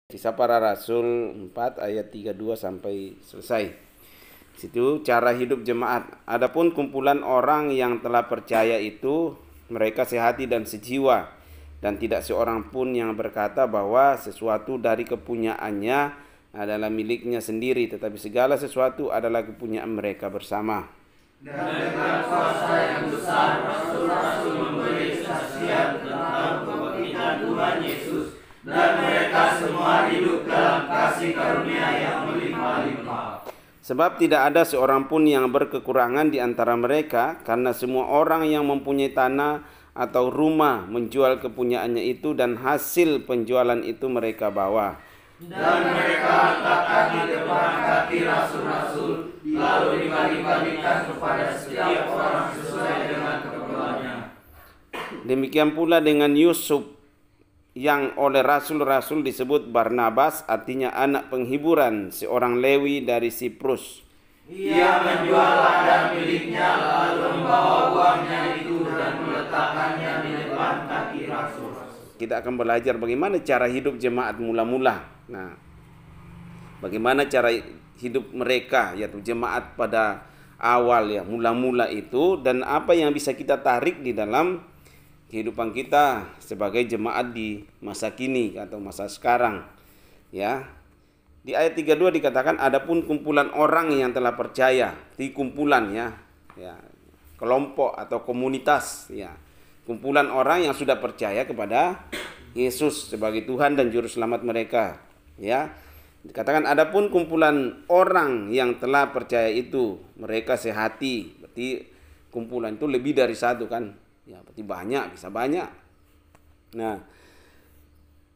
Kisah Para Rasul 4 ayat 32 sampai selesai. Situ cara hidup jemaat. Adapun kumpulan orang yang telah percaya itu, mereka sehati dan sejiwa, dan tidak seorang pun yang berkata bahwa sesuatu dari kepunyaannya adalah miliknya sendiri, tetapi segala sesuatu adalah kepunyaan mereka bersama. Dan dengan kuasa yang besar, rasul-rasul memberi kesaksian tentang kebangkitan Tuhan Yesus, dan mereka semua hidup dalam kasih karunia yang melimpah-limpah. Sebab tidak ada seorang pun yang berkekurangan di antara mereka, karena semua orang yang mempunyai tanah atau rumah menjual kepunyaannya itu, dan hasil penjualan itu mereka bawa. Dan mereka letakkan di depan kaki rasul-rasul, lalu dibagi-bagikan kepada setiap orang sesuai dengan keperluannya. Demikian pula dengan Yusuf, yang oleh rasul-rasul disebut Barnabas, artinya anak penghiburan, seorang Lewi dari Siprus. Ia menjual ladang miliknya, lalu membawa uangnya itu dan meletakkannya di depan kaki rasul-rasul. Kita akan belajar bagaimana cara hidup jemaat mula-mula. Nah, bagaimana cara hidup mereka, yaitu jemaat pada awal ya, mula-mula itu, dan apa yang bisa kita tarik di dalam kehidupan kita sebagai jemaat di masa kini atau masa sekarang. Ya. Di ayat 32 dikatakan adapun kumpulan orang yang telah percaya, di kumpulan ya, kelompok atau komunitas ya. Kumpulan orang yang sudah percaya kepada Yesus sebagai Tuhan dan juru selamat mereka, ya. Dikatakan adapun kumpulan orang yang telah percaya itu, mereka sehati. Berarti kumpulan itu lebih dari satu kan? Ya, berarti banyak, bisa banyak. Nah,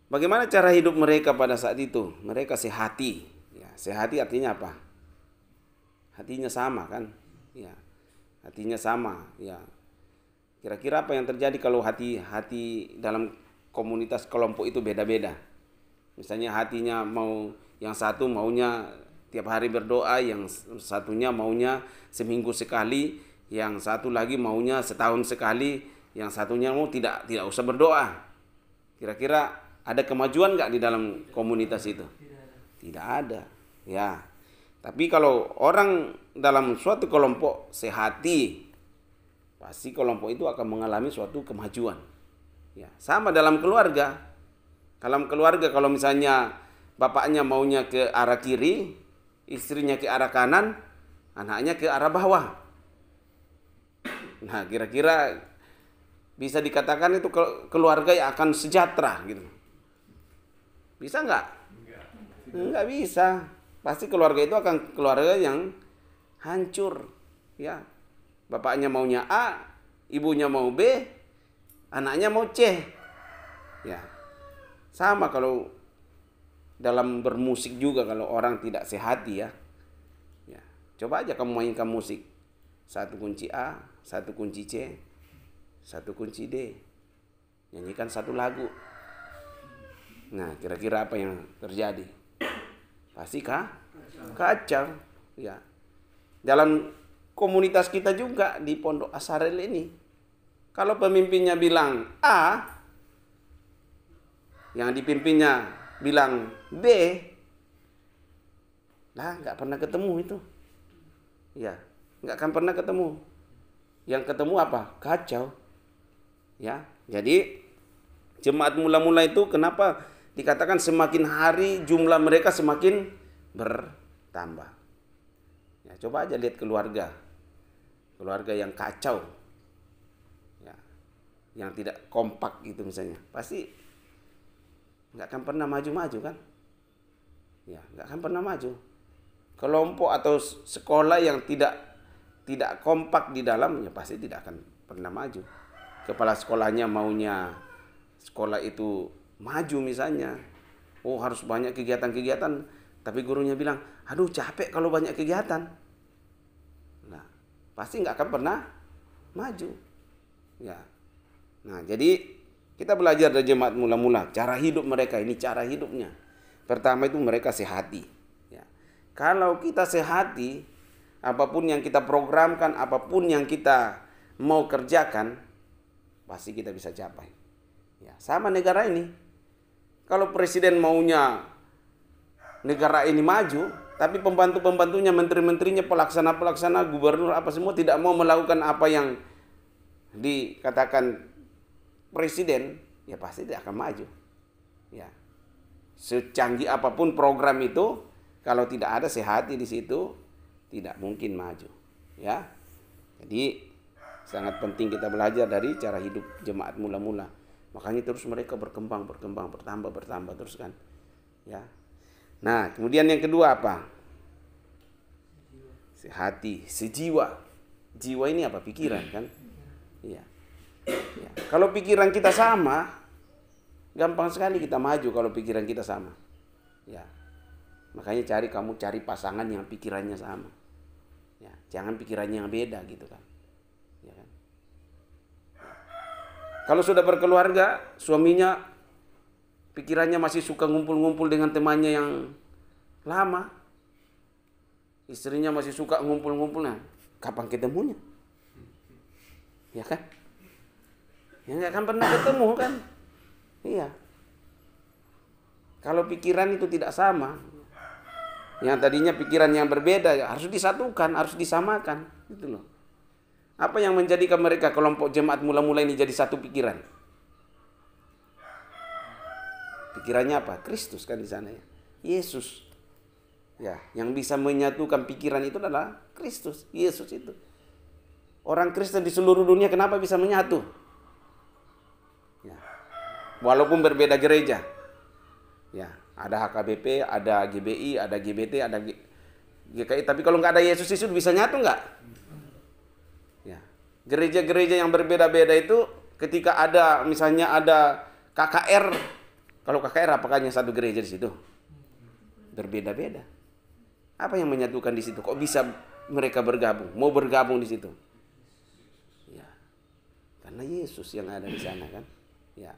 bagaimana cara hidup mereka pada saat itu? Mereka sehati. Ya, sehati artinya apa? Hatinya sama kan? Ya, hatinya sama. Ya. Kira-kira apa yang terjadi kalau hati dalam komunitas kelompok itu beda-beda? Misalnya hatinya mau, yang satu maunya tiap hari berdoa, yang satunya maunya seminggu sekali, yang satu lagi maunya setahun sekali, yang satunya mau tidak usah berdoa. Kira-kira ada kemajuan nggak di dalam komunitas itu? Tidak ada. Ya. Tapi kalau orang dalam suatu kelompok sehati, pasti kelompok itu akan mengalami suatu kemajuan. Ya, sama dalam keluarga. Dalam keluarga kalau misalnya bapaknya maunya ke arah kiri, istrinya ke arah kanan, anaknya ke arah bawah. Nah, kira-kira bisa dikatakan itu keluarga yang akan sejahtera gitu. Bisa nggak? Nggak bisa. Pasti keluarga itu akan keluarga yang hancur. Ya, bapaknya maunya A, ibunya mau B, anaknya mau C. Ya, sama kalau dalam bermusik juga, kalau orang tidak sehati ya. Ya, coba aja kamu mainkan musik. Satu kunci A, satu kunci C, satu kunci D. Nyanyikan satu lagu. Nah, kira-kira apa yang terjadi? Pasti kacau. Ya. Dalam komunitas kita juga di Pondok Asarel ini, kalau pemimpinnya bilang A, yang dipimpinnya bilang B, lah nggak pernah ketemu itu. Ya, nggak akan pernah ketemu. Yang ketemu apa? Kacau. Ya, jadi jemaat mula-mula itu kenapa dikatakan semakin hari jumlah mereka semakin bertambah. Ya, coba aja lihat keluarga yang kacau, ya, yang tidak kompak gitu misalnya, pasti nggak akan pernah maju-maju kan? Ya, nggak akan pernah maju. Kelompok atau sekolah yang tidak kompak di dalamnya pasti tidak akan pernah maju. Kepala sekolahnya maunya sekolah itu maju misalnya. Oh, harus banyak kegiatan-kegiatan, tapi gurunya bilang, aduh capek kalau banyak kegiatan. Nah, pasti nggak akan pernah maju. Ya. Nah, jadi kita belajar dari jemaat mula-mula, cara hidup mereka, ini cara hidupnya. Pertama itu mereka sehati. Ya. Kalau kita sehati, apapun yang kita programkan, apapun yang kita mau kerjakan, pasti kita bisa capai. Ya, sama negara ini. Kalau presiden maunya negara ini maju, tapi pembantu-pembantunya, menteri-menterinya, pelaksana-pelaksana, gubernur apa semua tidak mau melakukan apa yang dikatakan presiden, ya pasti tidak akan maju. Ya. Secanggih apapun program itu, kalau tidak ada sehati di situ, tidak mungkin maju. Ya. Jadi sangat penting kita belajar dari cara hidup jemaat mula-mula. Makanya terus mereka berkembang, bertambah terus kan. Ya. Nah, kemudian yang kedua apa? Sehati, sejiwa. Jiwa ini apa? Pikiran kan? Iya. Ya. Kalau pikiran kita sama, gampang sekali kita maju kalau pikiran kita sama. Ya. Makanya kamu cari pasangan yang pikirannya sama. Ya, jangan pikirannya yang beda gitu kan. Ya kan? Kalau sudah berkeluarga, suaminya pikirannya masih suka ngumpul-ngumpul dengan temannya yang lama. Istrinya masih suka ngumpul-ngumpul. Nah, kapan ketemunya? Ya kan? Ya nggak akan pernah ketemu kan? Iya. Kalau pikiran itu tidak sama, yang tadinya pikiran yang berbeda harus disatukan, harus disamakan, gitu loh. Apa yang menjadikan mereka kelompok jemaat mula-mula ini jadi satu pikiran? Pikirannya apa? Kristus kan di sana ya. Yesus. Ya, yang bisa menyatukan pikiran itu adalah Kristus, Yesus itu. Orang Kristen di seluruh dunia kenapa bisa menyatu? Ya. Walaupun berbeda gereja. Ya, ada HKBP, ada GBI, ada GBT, ada GKI, tapi kalau nggak ada Yesus bisa nyatu nggak? Ya. Gereja-gereja yang berbeda-beda itu ketika ada misalnya ada KKR, kalau KKR apakah hanya satu gereja di situ? Berbeda-beda. Apa yang menyatukan di situ? Kok bisa mereka bergabung? Mau bergabung di situ? Ya. Karena Yesus yang ada di sana kan. Ya.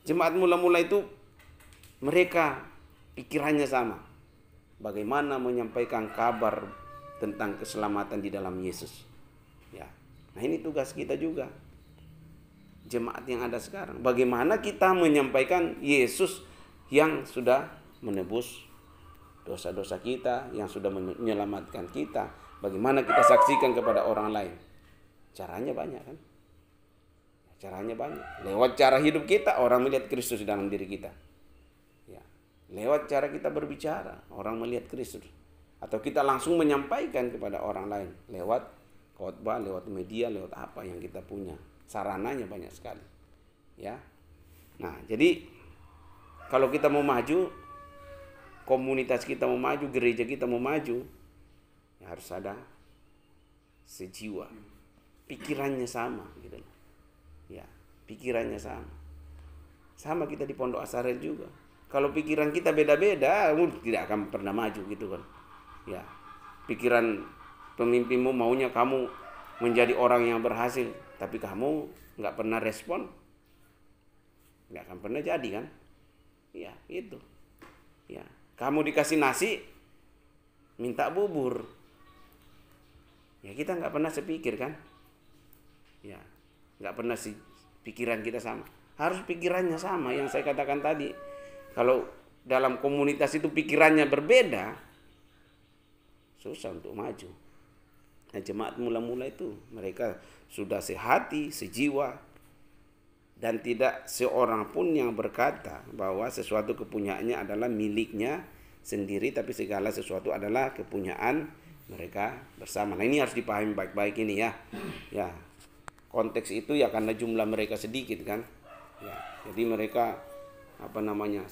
Jemaat mula-mula itu mereka pikirannya sama. Bagaimana menyampaikan kabar tentang keselamatan di dalam Yesus. Ya. Nah, ini tugas kita juga. Jemaat yang ada sekarang. Bagaimana kita menyampaikan Yesus yang sudah menebus dosa-dosa kita, yang sudah menyelamatkan kita. Bagaimana kita saksikan kepada orang lain. Caranya banyak kan? Caranya banyak. Lewat cara hidup kita, orang melihat Kristus di dalam diri kita. Ya. Lewat cara kita berbicara, orang melihat Kristus. Atau kita langsung menyampaikan kepada orang lain. Lewat khotbah, lewat media, lewat apa yang kita punya. Sarananya banyak sekali. Ya. Nah, jadi kalau kita mau maju, komunitas kita mau maju, gereja kita mau maju, ya harus ada sejiwa. Pikirannya sama gitu. Ya, pikirannya sama. Sama kita di Pondok Asarel juga. Kalau pikiran kita beda-beda, tidak akan pernah maju gitu kan. Ya. Pikiran pemimpinmu maunya kamu menjadi orang yang berhasil, tapi kamu nggak pernah respon, nggak akan pernah jadi kan? Ya, itu. Ya, kamu dikasih nasi, minta bubur. Ya, kita nggak pernah sepikir kan? Ya, nggak pernah sih pikiran kita sama. Harus pikirannya sama yang saya katakan tadi. Kalau dalam komunitas itu pikirannya berbeda, susah untuk maju. Nah, jemaat mula-mula itu mereka sudah sehati, sejiwa, dan tidak seorang pun yang berkata bahwa sesuatu kepunyaannya adalah miliknya sendiri, tapi segala sesuatu adalah kepunyaan mereka bersama. Nah, ini harus dipahami baik-baik ini ya. Ya. Konteks itu ya karena jumlah mereka sedikit kan. Ya, jadi mereka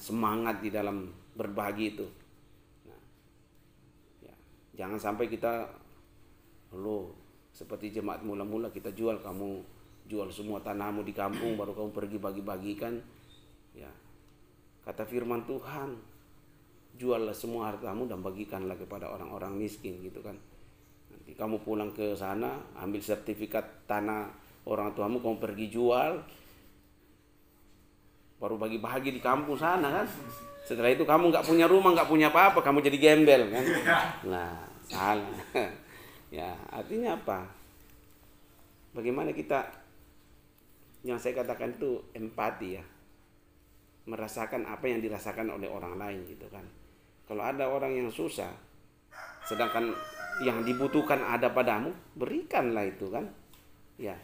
semangat di dalam berbagi itu. Nah, ya, jangan sampai kita seperti jemaat mula-mula kita kamu jual semua tanahmu di kampung baru kamu pergi bagi-bagikan. Ya. Kata firman Tuhan, juallah semua hartamu dan bagikanlah kepada orang-orang miskin gitu kan. Nanti kamu pulang ke sana, ambil sertifikat tanah orang tuamu, kamu pergi jual, baru bagi-bagi di kampung sana kan. Setelah itu kamu nggak punya rumah, nggak punya apa-apa, kamu jadi gembel kan. Nah, salah. Ya, artinya apa? Bagaimana kita, yang saya katakan itu empati ya, merasakan apa yang dirasakan oleh orang lain gitu kan. Kalau ada orang yang susah, sedangkan yang dibutuhkan ada padamu, berikanlah itu kan. Ya,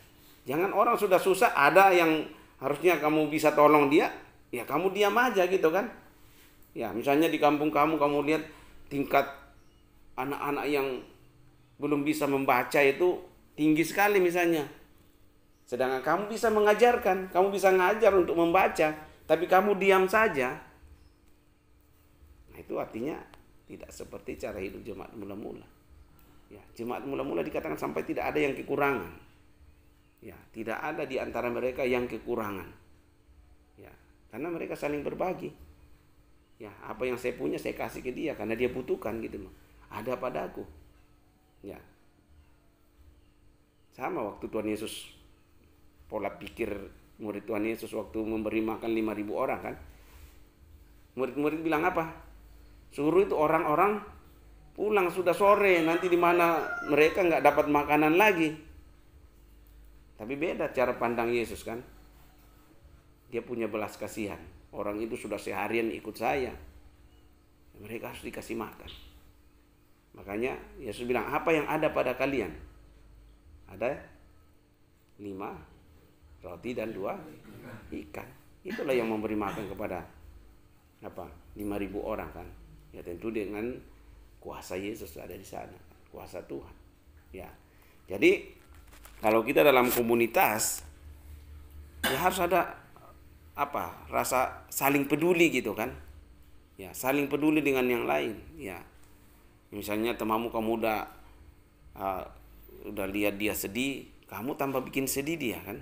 jangan orang sudah susah, ada yang harusnya kamu bisa tolong dia, ya kamu diam aja gitu kan. Ya, misalnya di kampung kamu lihat tingkat anak-anak yang belum bisa membaca itu tinggi sekali misalnya. Sedangkan kamu bisa mengajarkan, kamu bisa ngajar untuk membaca, tapi kamu diam saja. Nah, itu artinya tidak seperti cara hidup jemaat mula-mula. Ya, jemaat mula-mula dikatakan sampai tidak ada yang kekurangan. Ya, tidak ada di antara mereka yang kekurangan. Ya, karena mereka saling berbagi. Ya, apa yang saya punya saya kasih ke dia karena dia butuhkan gitu loh. Ada padaku. Ya. Sama waktu Tuhan Yesus, pola pikir murid Tuhan Yesus waktu memberi makan 5.000 orang kan. Murid-murid bilang apa? Suruh itu orang-orang pulang sudah sore, nanti di mana mereka nggak dapat makanan lagi. Tapi beda cara pandang Yesus kan. Dia punya belas kasihan. Orang itu sudah seharian ikut saya. Mereka harus dikasih makan. Makanya Yesus bilang, apa yang ada pada kalian? Ada 5 roti dan 2 ikan. Itulah yang memberi makan kepada 5.000 orang kan. Ya tentu dengan kuasa Yesus ada di sana, kuasa Tuhan. Ya. Jadi kalau kita dalam komunitas ya harus ada rasa saling peduli gitu kan. Ya, saling peduli dengan yang lain, ya. Misalnya temanmu kamu udah lihat dia sedih, kamu tambah bikin sedih dia kan.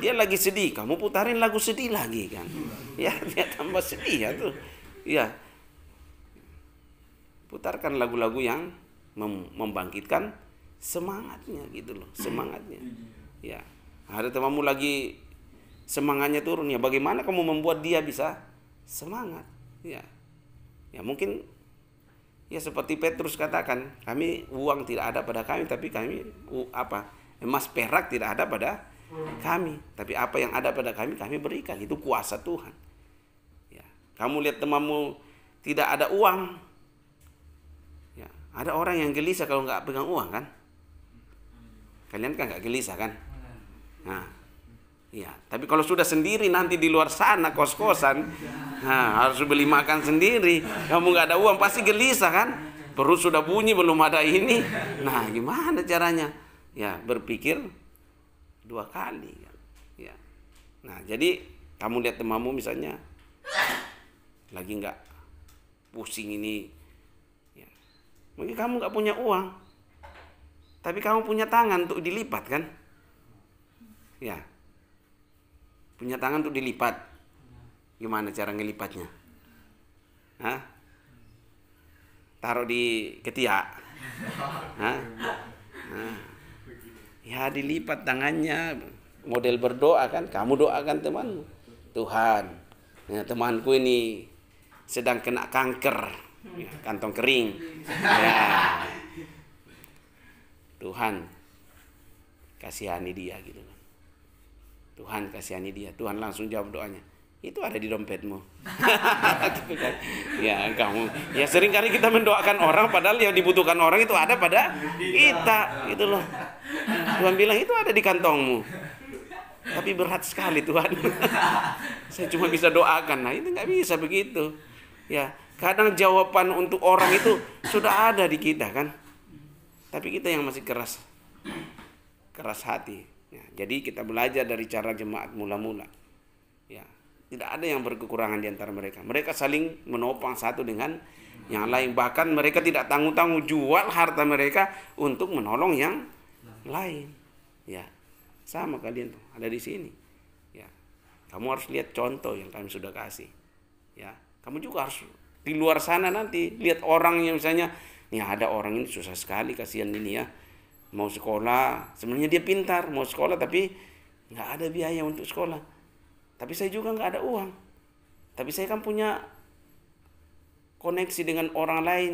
Dia lagi sedih, kamu putarin lagu sedih lagi kan. Ya, dia tambah sedih ya tuh. Ya. Putarkan lagu-lagu yang membangkitkan semangatnya gitu loh, semangatnya. Ya. Ada temanmu lagi semangatnya turun, ya bagaimana kamu membuat dia bisa semangat? Ya. Ya mungkin ya seperti Petrus katakan, kami uang tidak ada pada kami, tapi kami emas perak tidak ada pada kami, tapi apa yang ada pada kami berikan. Itu kuasa Tuhan. Ya. Kamu lihat temanmu tidak ada uang, ya, ada orang yang gelisah kalau nggak pegang uang kan. Kalian kan nggak gelisah kan? Nah, ya. Tapi kalau sudah sendiri nanti di luar sana kos-kosan, harus beli makan sendiri, kamu nggak ada uang pasti gelisah kan? Perut sudah bunyi belum ada ini. Nah, gimana caranya? Ya, berpikir 2 kali. Ya. Nah, jadi kamu lihat temanmu misalnya lagi nggak pusing ini, ya. Mungkin kamu nggak punya uang, tapi kamu punya tangan untuk dilipat kan? Ya, punya tangan untuk dilipat. Gimana cara ngelipatnya? Hah? Taruh di ketiak. Hah? Nah. Ya dilipat tangannya, model berdoa kan. Kamu doakan temanmu. Tuhan, ya, temanku ini sedang kena kanker, ya, kantong kering. Ya. Tuhan, kasihani dia gitu. Tuhan kasihani dia. Tuhan langsung jawab doanya. Itu ada di dompetmu. Ya kamu. Ya seringkali kita mendoakan orang padahal yang dibutuhkan orang itu ada pada kita, gitu loh. Tuhan bilang itu ada di kantongmu. Tapi berat sekali Tuhan. Saya cuma bisa doakan. Nah itu nggak bisa begitu. Ya kadang jawaban untuk orang itu sudah ada di kita kan. Tapi kita yang masih keras hati. Ya, jadi kita belajar dari cara jemaat mula-mula. Ya. Tidak ada yang berkekurangan di antara mereka. Mereka saling menopang satu dengan yang lain. Bahkan mereka tidak tanggung-tanggung jual harta mereka untuk menolong yang lain. Ya, sama kalian tuh ada di sini. Ya, kamu harus lihat contoh yang kami sudah kasih. Ya, kamu juga harus di luar sana nanti lihat orang yang misalnya, nih ada orang ini susah sekali, kasihan ini ya. Mau sekolah, sebenarnya dia pintar, mau sekolah tapi nggak ada biaya untuk sekolah. Tapi saya juga nggak ada uang. Tapi saya kan punya koneksi dengan orang lain.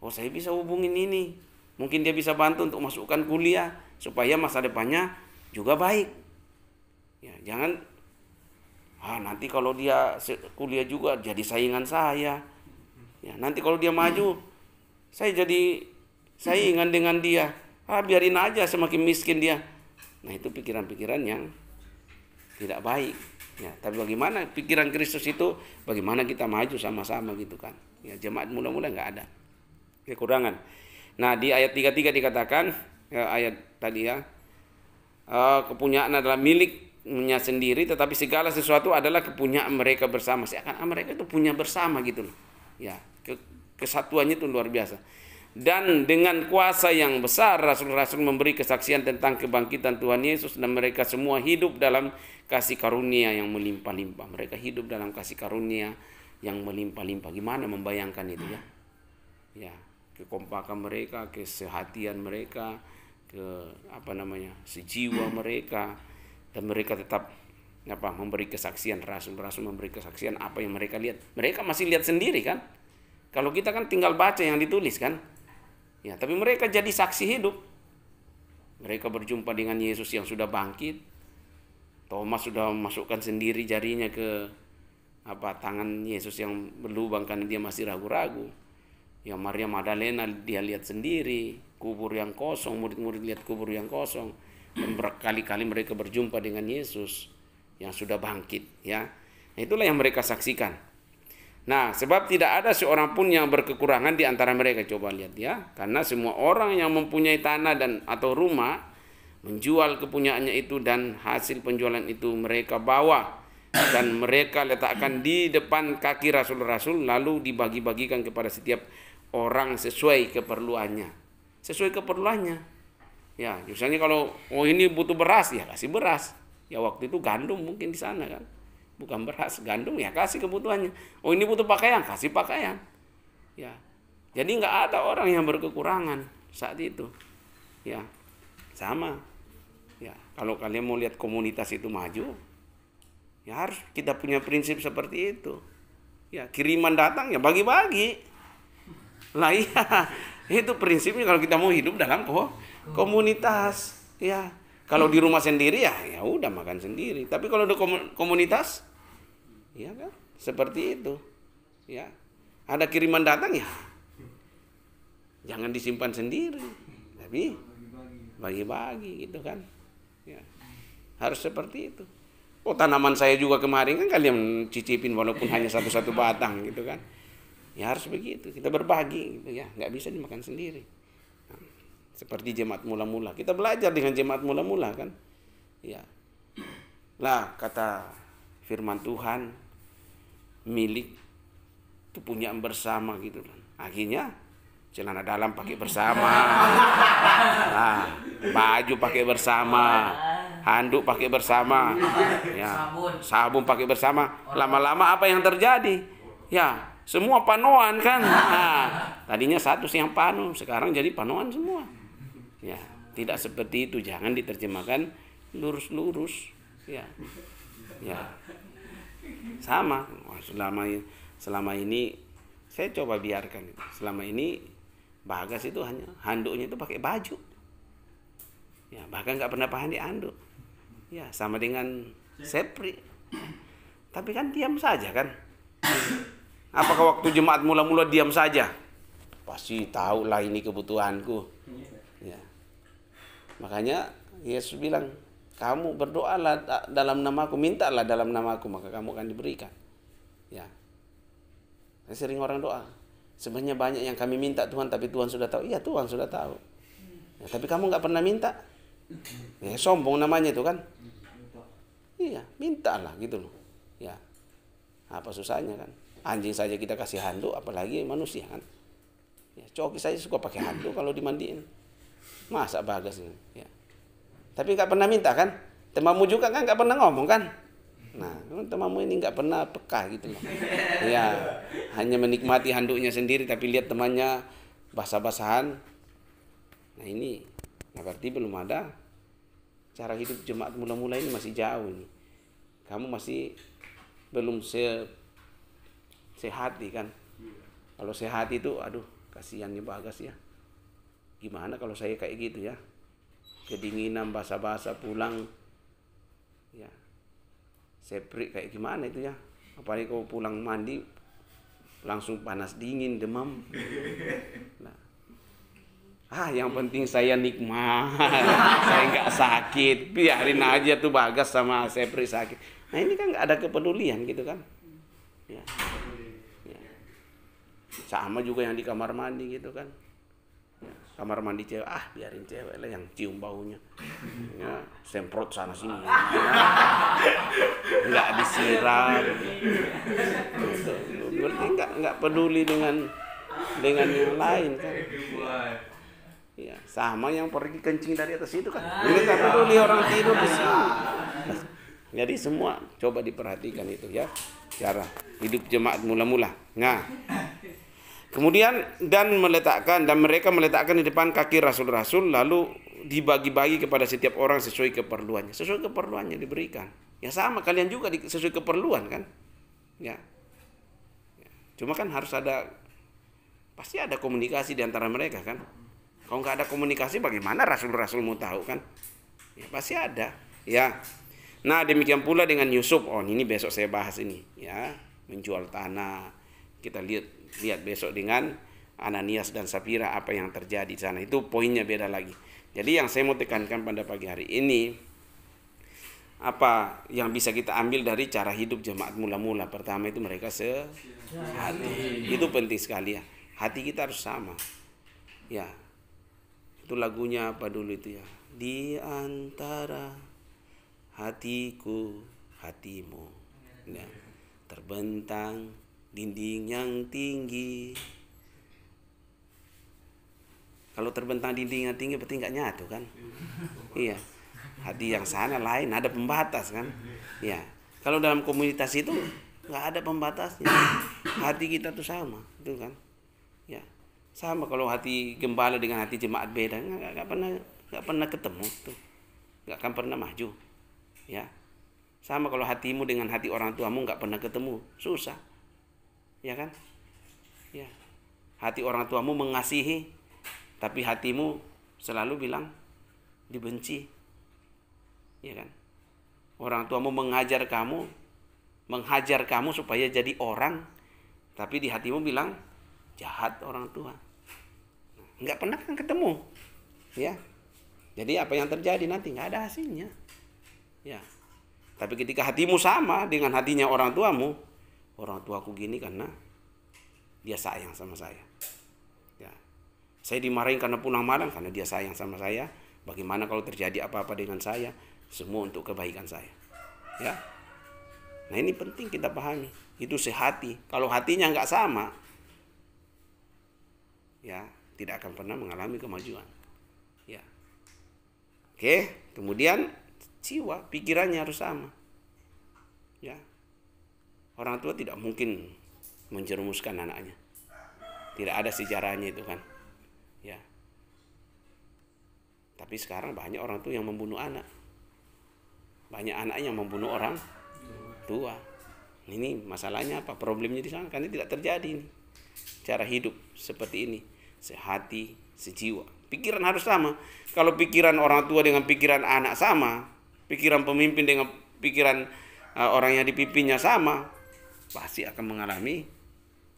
Oh saya bisa hubungin ini. Mungkin dia bisa bantu untuk masukkan kuliah. Supaya masa depannya juga baik. Ya, jangan Nanti kalau dia kuliah juga jadi saingan saya. Ya, nanti kalau dia maju, saya jadi saingan dengan dia. Biarin aja, semakin miskin dia. Nah, itu pikiran-pikiran yang tidak baik. Ya, tapi bagaimana pikiran Kristus itu, bagaimana kita maju sama-sama gitu kan. Ya, jemaat mula-mula nggak ada kekurangan. Nah, di ayat 33 dikatakan, ayat tadi ya, kepunyaan adalah miliknya sendiri, tetapi segala sesuatu adalah kepunyaan mereka bersama. Seakan mereka itu punya bersama gitu loh. Ya, kesatuannya itu luar biasa. Dan dengan kuasa yang besar rasul-rasul memberi kesaksian tentang kebangkitan Tuhan Yesus, dan mereka semua hidup dalam kasih karunia yang melimpah-limpah. Mereka hidup dalam kasih karunia yang melimpah-limpah. Gimana membayangkan itu ya? Ya, kekompakan mereka, kesehatian mereka, sejiwa mereka, dan mereka tetap memberi kesaksian. Rasul-rasul memberi kesaksian apa yang mereka lihat. Mereka masih lihat sendiri kan? Kalau kita kan tinggal baca yang ditulis kan? Ya, tapi mereka jadi saksi hidup. Mereka berjumpa dengan Yesus yang sudah bangkit. Thomas sudah memasukkan sendiri jarinya ke tangan Yesus yang berlubang karena dia masih ragu-ragu. Ya, Maria Magdalena dia lihat sendiri kubur yang kosong, murid-murid lihat kubur yang kosong, dan berkali-kali mereka berjumpa dengan Yesus yang sudah bangkit, ya. Nah, itulah yang mereka saksikan. Nah, sebab tidak ada seorang pun yang berkekurangan di antara mereka. Coba lihat ya, karena semua orang yang mempunyai tanah atau rumah menjual kepunyaannya itu, dan hasil penjualan itu mereka bawa dan mereka letakkan di depan kaki rasul-rasul, lalu dibagi-bagikan kepada setiap orang sesuai keperluannya. Sesuai keperluannya. Ya, misalnya kalau ini butuh beras, ya kasih beras. Ya, waktu itu gandum mungkin di sana kan. Bukan beras, gandum, ya kasih kebutuhannya. Ini butuh pakaian, kasih pakaian. Ya. Jadi nggak ada orang yang berkekurangan saat itu. Ya. Sama. Ya, kalau kalian mau lihat komunitas itu maju, ya harus kita punya prinsip seperti itu. Ya, kiriman datang ya bagi-bagi. Lah iya, itu prinsipnya kalau kita mau hidup dalam komunitas. Ya, kalau di rumah sendiri ya udah makan sendiri. Tapi kalau di komunitas, ya kan, seperti itu. Ya, ada kiriman datang ya, jangan disimpan sendiri, tapi bagi-bagi gitu kan. Ya, harus seperti itu. Tanaman saya juga kemarin kan kalian cicipin walaupun hanya satu-satu batang gitu kan. Ya harus begitu, kita berbagi gitu ya, nggak bisa dimakan sendiri. Nah, seperti jemaat mula-mula, kita belajar dengan jemaat mula-mula kan. Ya. Lah kata firman Tuhan, milik kepunyaan bersama gitu kan. Akhirnya celana dalam pakai bersama. Nah, baju pakai bersama. Handuk pakai bersama. Ya, sabun pakai bersama. Lama-lama apa yang terjadi? Ya, semua panoan kan. Nah, tadinya satu sih yang panu, sekarang jadi panoan semua. Ya, tidak seperti itu, jangan diterjemahkan lurus-lurus. Ya. Ya. Sama. Selama ini saya coba biarkan itu. Selama ini Bagas itu hanya handuknya itu pakai baju. Ya, bahkan nggak pernah pakai handuk. Ya, sama dengan Sepri. Tapi kan diam saja kan. Apakah waktu jemaat mula-mula diam saja? Pasti tahu lah ini kebutuhanku. Ya. Makanya Yesus bilang, kamu berdoalah dalam namaku, mintalah dalam namaku, maka kamu akan diberikan. Ya. Sering orang doa, sebenarnya banyak yang kami minta Tuhan, tapi Tuhan sudah tahu. Iya, Tuhan sudah tahu. Ya, tapi kamu nggak pernah minta. Ya, sombong namanya itu kan. Iya, mintalah gitu loh. Ya. Apa susahnya kan? Anjing saja kita kasih handuk, apalagi manusia kan. Ya, Coki saja suka pakai handuk kalau dimandiin. Masa Bagas ini? Ya. Tapi nggak pernah minta kan? Temanmu juga kan nggak pernah ngomong kan? Nah, temanmu ini nggak pernah peka gitu loh. Ya, hanya menikmati handuknya sendiri, tapi lihat temannya basah-basahan. Nah ini, berarti belum ada. Cara hidup jemaat mula-mula ini masih jauh ini. Kamu masih belum sehati kan. Kalau sehati itu, aduh, kasihannya Bagas ya. Gimana kalau saya kayak gitu ya? Kedinginan, basah-basah pulang. Ya. Seprik kayak gimana itu ya? Apalagi kau pulang mandi langsung panas dingin, demam. Nah. Yang penting saya nikmat, saya nggak sakit, biarin aja tuh Bagas sama Sepri sakit. Nah ini kan nggak ada kepedulian gitu kan? Ya. Ya. Sama juga yang di kamar mandi gitu kan? Ya. Kamar mandi cewek, biarin cewek lah yang cium baunya, ya, semprot sana sini, nggak disiram. Berarti nggak peduli dengan yang lain kan? Ya, sama yang pergi kencing dari atas itu kan. Ini tak peduli orang tidur di sini. Jadi semua coba diperhatikan itu ya, cara hidup jemaat mula-mula. Nah, kemudian mereka meletakkan di depan kaki rasul-rasul, lalu dibagi-bagi kepada setiap orang sesuai keperluannya. Sesuai keperluannya diberikan. Ya sama kalian juga sesuai keperluan kan? Ya. Cuma kan harus pasti ada komunikasi di antara mereka kan. Kalau nggak ada komunikasi, bagaimana rasul-rasul mau tahu kan? Ya pasti ada. Ya. Nah demikian pula dengan Yusuf. Ini besok saya bahas ini. Ya, menjual tanah. Kita lihat besok dengan Ananias dan Safira apa yang terjadi di sana. Itu poinnya beda lagi. Jadi yang saya mau tekankan pada pagi hari ini, apa yang bisa kita ambil dari cara hidup jemaat mula-mula. Pertama itu mereka sehati. Itu penting sekali ya. Hati kita harus sama. Ya. Itu lagunya apa dulu itu ya? Di antara hatiku, hatimu, ya, terbentang dinding yang tinggi. Kalau terbentang dinding yang tinggi berarti nggak nyatu kan? Iya. Hati yang sana lain, ada pembatas kan? Ya. Kalau dalam komunitas itu nggak ada pembatasnya. Hati kita tuh sama, itu kan? Ya. Sama kalau hati gembala dengan hati jemaat beda, nggak pernah ketemu tuh, nggak akan pernah maju, ya. Sama kalau hatimu dengan hati orang tuamu nggak pernah ketemu, susah, ya kan? Ya, hati orang tuamu mengasihi, tapi hatimu selalu bilang dibenci, ya kan? Orang tuamu menghajar kamu supaya jadi orang, tapi di hatimu bilang jahat orang tua. Nggak pernah kan ketemu, ya. Jadi apa yang terjadi nanti nggak ada hasilnya, ya. Tapi ketika hatimu sama dengan hatinya orang tuaku gini karena dia sayang sama saya, ya. Saya dimarahin karena pulang malam karena dia sayang sama saya. Bagaimana kalau terjadi apa-apa dengan saya, semua untuk kebaikan saya, ya. Nah ini penting kita pahami. Itu sehati. Kalau hatinya nggak sama, ya tidak akan pernah mengalami kemajuan, ya. Oke, kemudian jiwa, pikirannya harus sama, ya. Orang tua tidak mungkin menjerumuskan anaknya, tidak ada sejarahnya itu kan, ya. Tapi sekarang banyak orang tua yang membunuh anak, banyak anak yang membunuh orang tua. Ini masalahnya apa? Problemnya di sana karena tidak terjadi ini. Cara hidup seperti ini, sehati, sejiwa. Pikiran harus sama. Kalau pikiran orang tua dengan pikiran anak sama, pikiran pemimpin dengan pikiran orang yang dipimpinnya sama, pasti akan mengalami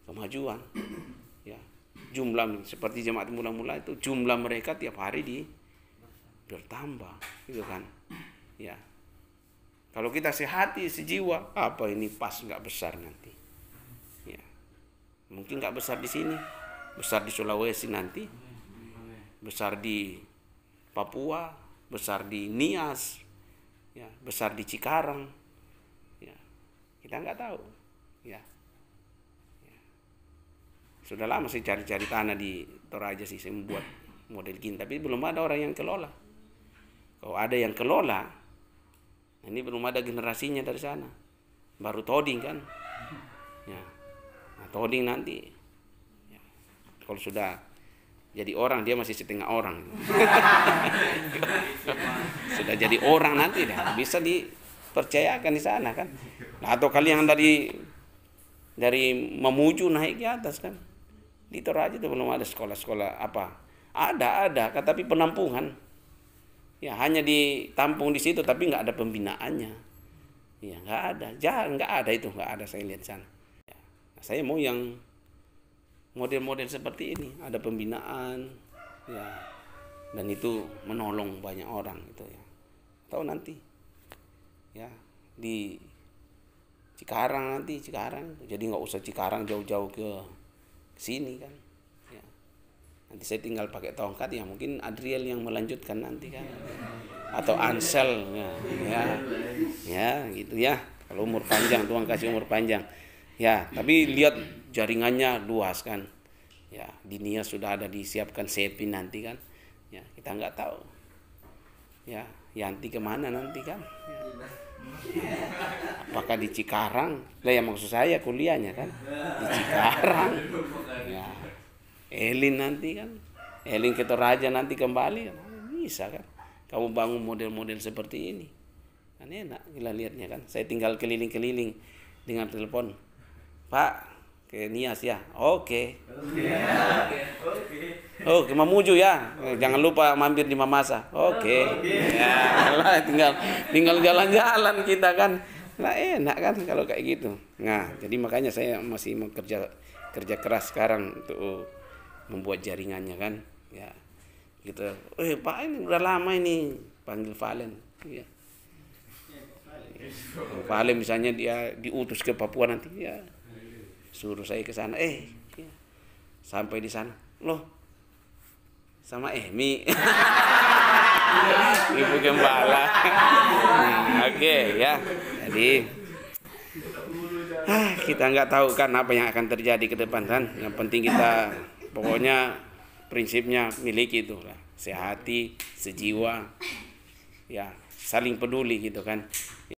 kemajuan. Ya. Jumlah seperti jemaat mula-mula itu, jumlah mereka tiap hari bertambah, gitu kan? Ya. Kalau kita sehati, sejiwa, apa ini pas nggak besar nanti? Ya. Mungkin nggak besar di sini. Besar di Sulawesi nanti, besar di Papua, besar di Nias, ya, besar di Cikarang, ya, kita nggak tahu, ya. Sudah lama saya cari-cari tanah di Toraja sih, saya membuat model gini, tapi belum ada orang yang kelola. Kalau ada yang kelola, ini belum ada generasinya dari sana, baru toding kan, ya, nah, toding nanti. Kalau sudah jadi orang, dia masih setengah orang. Sudah jadi orang nanti dah bisa dipercayakan di sana kan. Nah, atau kalian dari Mamuju naik ke atas kan. Di Toraja itu belum ada sekolah-sekolah apa. Ada, tapi penampungan. Ya hanya ditampung di situ tapi nggak ada pembinaannya. Ya, nggak ada. Nggak ada itu, nggak ada saya lihat sana. Ya. Nah, saya mau yang model-model seperti ini, ada pembinaan, ya, dan itu menolong banyak orang itu ya. Tahu nanti, ya di Cikarang nanti jadi nggak usah Cikarang jauh-jauh ke sini kan. Ya. Nanti saya tinggal pakai tongkat ya, mungkin Adriel yang melanjutkan nanti kan, atau Ansel ya gitu ya. Kalau umur panjang, Tuhan kasih umur panjang. Ya, tapi lihat jaringannya luas kan. Ya, di Nias sudah ada disiapkan Sepi nanti kan. Ya, kita nggak tahu. Ya, Yanti kemana nanti kan. Ya. Apakah di Cikarang? Lah ya maksud saya kuliahnya kan di Cikarang. Ya. Elin nanti kan. Elin ke Toraja nanti kembali. Bisa kan. Kamu bangun model-model seperti ini. Kan enak kita lihatnya kan. Saya tinggal keliling-keliling dengan telepon. Pak, ke Nias ya. Oke. Oke, Mamuju ya. Jangan lupa mampir di Mamasa. Oke. Ya, lah tinggal jalan-jalan kita kan. Lah enak kan kalau kayak gitu. Nah, jadi makanya saya masih mau kerja keras sekarang untuk membuat jaringannya kan. Ya. Gitu. Pak ini udah lama ini panggil Valen. Ya. Valen misalnya dia diutus ke Papua nanti ya. Suruh saya ke sana. Ya. Sampai di sana. Loh. Sama Emi. Ibu Gembala. Oke, ya. Jadi kita nggak tahu kan apa yang akan terjadi ke depan kan. Yang penting kita pokoknya prinsipnya miliki itu lah. Sehati, sejiwa. Ya, saling peduli gitu kan.